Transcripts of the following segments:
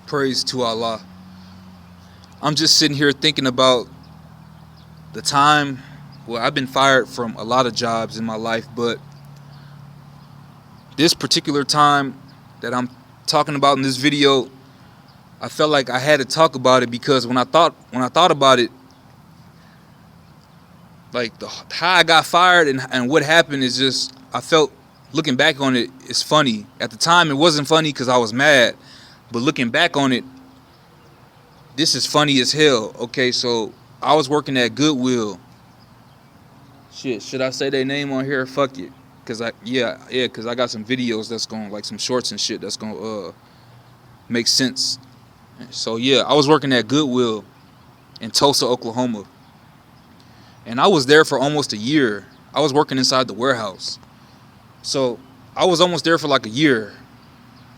Praise to Allah. I'm just sitting here thinking about the time. Well, I've been fired from a lot of jobs in my life, but this particular time that I'm talking about in this video, I felt like I had to talk about it because when I thought about it, like how I got fired and what happened is just, I felt, looking back on it, it's funny. At the time, it wasn't funny because I was mad. But looking back on it, this is funny as hell. Okay, so I was working at Goodwill. Shit, should I say their name on here? Fuck it. Cause I got some videos that's going, like some shorts and shit that's gonna make sense. So yeah, I was working at Goodwill in Tulsa, Oklahoma. And I was there for almost a year. I was working inside the warehouse. So I was almost there for like a year.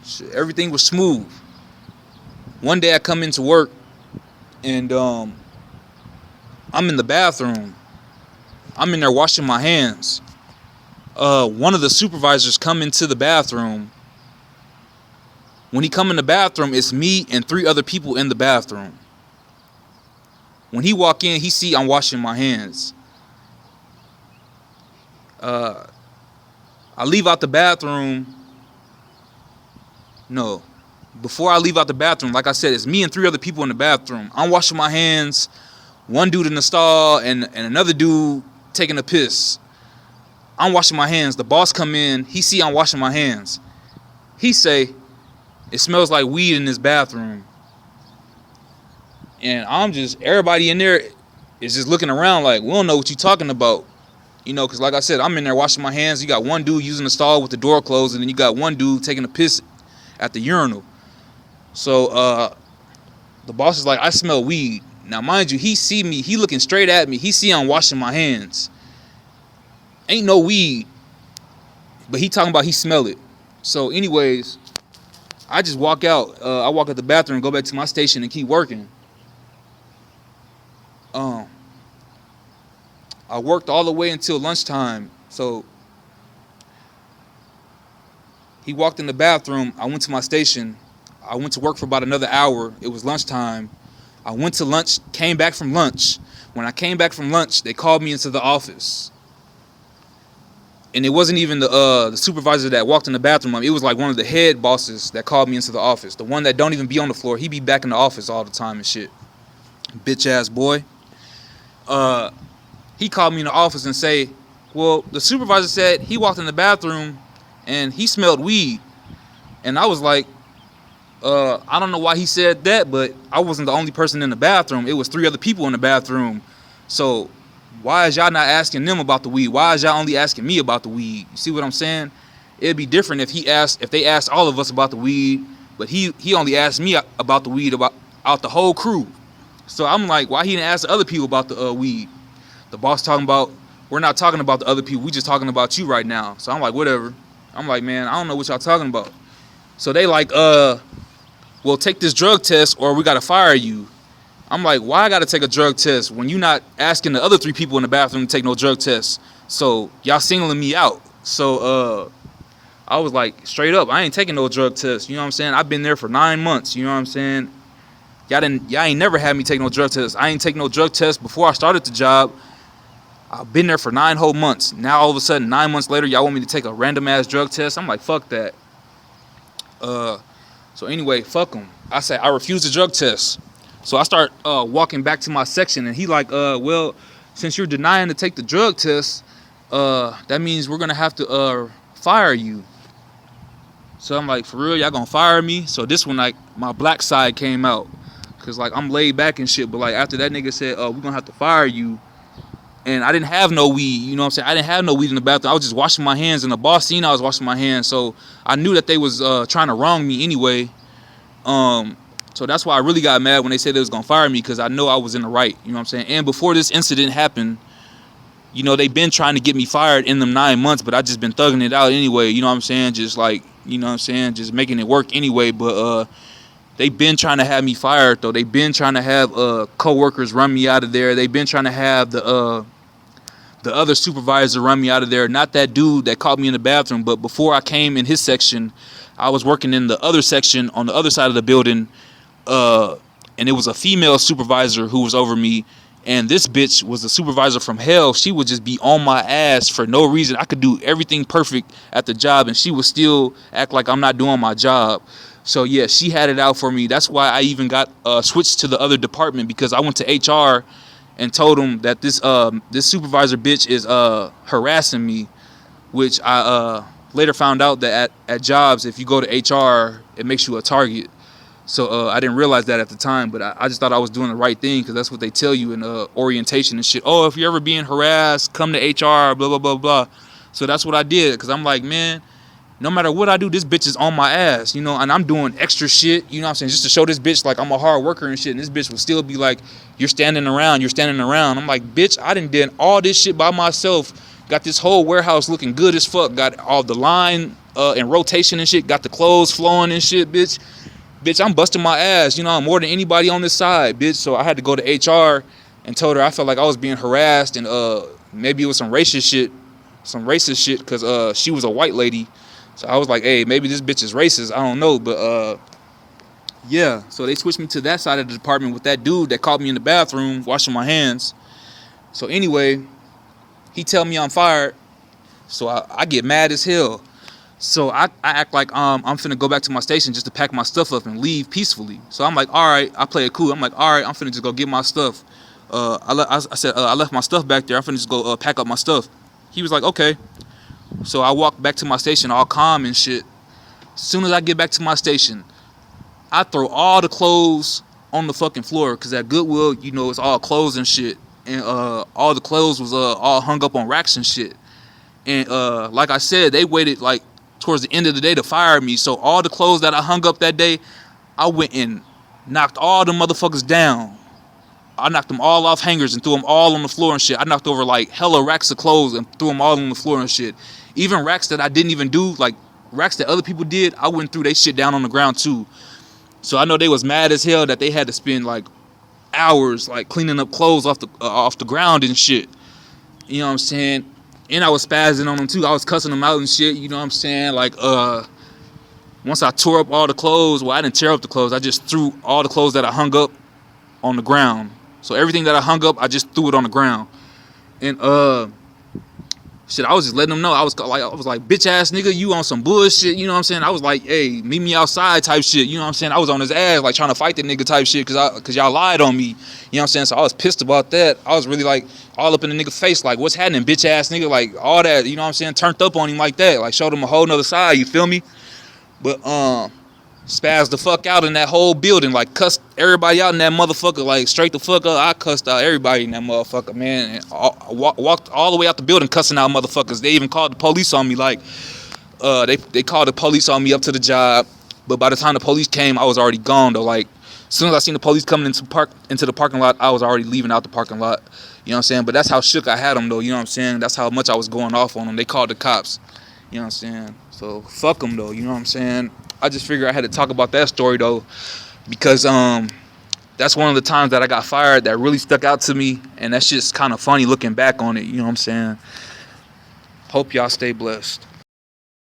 Shit, everything was smooth. One day I come into work and I'm in the bathroom. I'm in there washing my hands. One of the supervisors come into the bathroom. When he come in the bathroom, it's me and 3 other people in the bathroom. When he walk in, he see I'm washing my hands. I leave out the bathroom. No. Before I leave out the bathroom, like I said, it's me and 3 other people in the bathroom. I'm washing my hands. One dude in the stall and another dude taking a piss. I'm washing my hands. The boss come in. He see I'm washing my hands. He say, it smells like weed in this bathroom. And everybody in there is just looking around like, we don't know what you talking about. You know, because like I said, I'm in there washing my hands. You got one dude using the stall with the door closed, and then you got one dude taking a piss at the urinal. So the boss is like, I smell weed. Now, mind you, he see me. He looking straight at me. He see I'm washing my hands. Ain't no weed. But he talking about he smell it. So anyways, I just walk out. I walk out the bathroom, go back to my station and keep working. I worked all the way until lunchtime. So he walked in the bathroom. I went to my station. I went to work for about another hour. It was lunchtime. I went to lunch, came back from lunch. When I came back from lunch, they called me into the office. And it wasn't even the supervisor that walked in the bathroom. It was like one of the head bosses that called me into the office. The one that don't even be on the floor. He be back in the office all the time and shit. Bitch ass boy. He called me in the office and say, well, the supervisor said he walked in the bathroom and he smelled weed. And I was like, I don't know why he said that, but I wasn't the only person in the bathroom. It was 3 other people in the bathroom. So why is y'all not asking them about the weed? Why is y'all only asking me about the weed? You see what I'm saying? It'd be different if they asked all of us about the weed, but he only asked me about the weed out the whole crew. So I'm like, why he didn't ask the other people about the weed? The boss talking about, we're not talking about the other people. We just talking about you right now. So I'm like, whatever. I'm like, man, I don't know what y'all talking about. So they like, well, take this drug test or we got to fire you. I'm like, why I got to take a drug test when you not asking the other 3 people in the bathroom to take no drug tests? So y'all singling me out. So I was like, straight up, I ain't taking no drug test. You know what I'm saying? I've been there for 9 months. You know what I'm saying? Y'all ain't never had me take no drug test. I ain't take no drug test before I started the job. I've been there for 9 whole months. Now all of a sudden, 9 months later, y'all want me to take a random ass drug test? I'm like, fuck that. So anyway, fuck them. I say I refuse the drug test. So I start walking back to my section, and he like, well, since you're denying to take the drug test, that means we're gonna have to fire you. So I'm like, for real, y'all gonna fire me? So this one, like, my black side came out, cause like I'm laid back and shit. But like after that nigga said, we're gonna have to fire you. And I didn't have no weed, you know what I'm saying? I didn't have no weed in the bathroom. I was just washing my hands, and the boss seen I was washing my hands. So I knew that they was trying to wrong me anyway. So that's why I really got mad when they said they was going to fire me, because I know I was in the right, you know what I'm saying? And before this incident happened, you know, they been trying to get me fired in them 9 months, but I just been thugging it out anyway, you know what I'm saying? Just like, you know what I'm saying? Just making it work anyway. But they been trying to have me fired, though. They been trying to have co-workers run me out of there. They been trying to have the other supervisor run me out of there. Not that dude that caught me in the bathroom, but before I came in his section, I was working in the other section on the other side of the building. uh, and it was a female supervisor who was over me. And this bitch was a supervisor from hell. She would just be on my ass for no reason. I could do everything perfect at the job, and she would still act like I'm not doing my job. So yeah, she had it out for me. That's why I even got switched to the other department, because I went to HR and told them that this supervisor bitch is harassing me, which I later found out that at jobs, if you go to HR, it makes you a target. So I didn't realize that at the time, but I just thought I was doing the right thing, because that's what they tell you in orientation and shit. Oh, if you're ever being harassed, come to HR, blah, blah, blah, blah. So that's what I did, because I'm like, man, no matter what I do, this bitch is on my ass, you know, and I'm doing extra shit, you know what I'm saying, just to show this bitch like I'm a hard worker and shit, and this bitch would still be like, you're standing around. I'm like, bitch, I did all this shit by myself, got this whole warehouse looking good as fuck, got all the line in rotation and shit, got the clothes flowing and shit, bitch. Bitch, I'm busting my ass, you know, more than anybody on this side, bitch. So I had to go to HR and told her I felt like I was being harassed, and maybe it was some racist shit, because she was a white lady. So I was like, hey, maybe this bitch is racist. I don't know, but yeah. So they switched me to that side of the department with that dude that caught me in the bathroom washing my hands. So anyway, he tell me I'm fired. So I get mad as hell. So I act like I'm finna go back to my station just to pack my stuff up and leave peacefully. So I'm like, all right, I play it cool. I'm like, all right, I'm finna just go get my stuff. I said I left my stuff back there. I'm finna just go pack up my stuff. He was like, okay. So I walked back to my station all calm and shit. As soon as I get back to my station, I throw all the clothes on the fucking floor, because at Goodwill, you know, it's all clothes and shit. And all the clothes was all hung up on racks and shit. And like I said, they waited like towards the end of the day to fire me. So all the clothes that I hung up that day, I went and knocked all the motherfuckers down. I knocked them all off hangers and threw them all on the floor and shit. I knocked over like hella racks of clothes and threw them all on the floor and shit. Even racks that I didn't even do, like racks that other people did, I went through they shit down on the ground too. So I know they was mad as hell that they had to spend like hours like cleaning up clothes off the ground and shit. You know what I'm saying? And I was spazzing on them too. I was cussing them out and shit. You know what I'm saying? Like once I tore up all the clothes, well, I didn't tear up the clothes. I just threw all the clothes that I hung up on the ground. So everything that I hung up, I just threw it on the ground. And shit, I was just letting them know. I was like, bitch ass nigga, you on some bullshit. You know what I'm saying? I was like, hey, meet me outside type shit. You know what I'm saying? I was on his ass, like trying to fight the nigga type shit, cause y'all lied on me. You know what I'm saying? So I was pissed about that. I was really like all up in the nigga face, like, what's happening, bitch ass nigga? Like all that, you know what I'm saying? Turned up on him like that, like showed him a whole nother side. You feel me? But spazzed the fuck out in that whole building, like cussed everybody out in that motherfucker, like straight the fuck up. I cussed out everybody in that motherfucker, man. And I walked all the way out the building cussing out motherfuckers. They even called the police on me, like they called the police on me up to the job. But by the time the police came, I was already gone though. Like as soon as I seen the police coming into the parking lot, I was already leaving out the parking lot. You know what I'm saying? But that's how shook I had them though. You know what I'm saying? That's how much I was going off on them. They called the cops. You know what I'm saying? So fuck them though. You know what I'm saying? I just figured I had to talk about that story though, because that's one of the times that I got fired that really stuck out to me, and that's just kind of funny looking back on it. You know what I'm saying? Hope y'all stay blessed.